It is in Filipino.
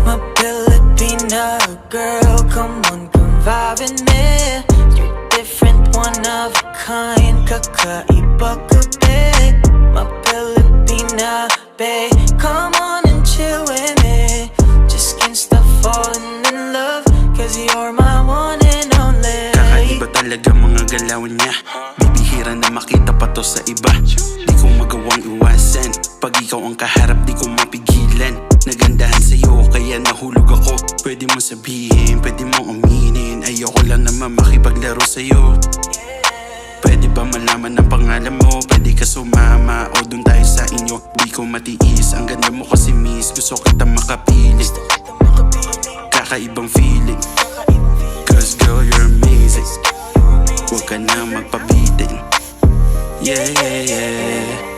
My Filipina girl, come on, come vibe with me. You're different, one of a kind, kakaiba ka be. My Filipina babe, come on and chill with me. Just can't stop falling in love, cause you're my one and only. Kakaiba talaga mga galaw niya, bibihira na makita pa to sa iba. Di ko magawang iwasan, pag ikaw ang kaharap di ko mapigilan. Nagandahan sa'yo kaya nahulog ako. Pwede mo sabihin, pwede mo aminin, ayoko lang naman makipaglaro sa'yo. Pwede ba malaman ang pangalan mo? Pwede ka sumama o dun tayo sa inyo. Di ko matiis, ang ganda mo kasi miss, gusto kita makapiling. Kakaibang feeling, cause girl you're amazing. Huwag ka na magpabitin. Yeah, yeah, yeah.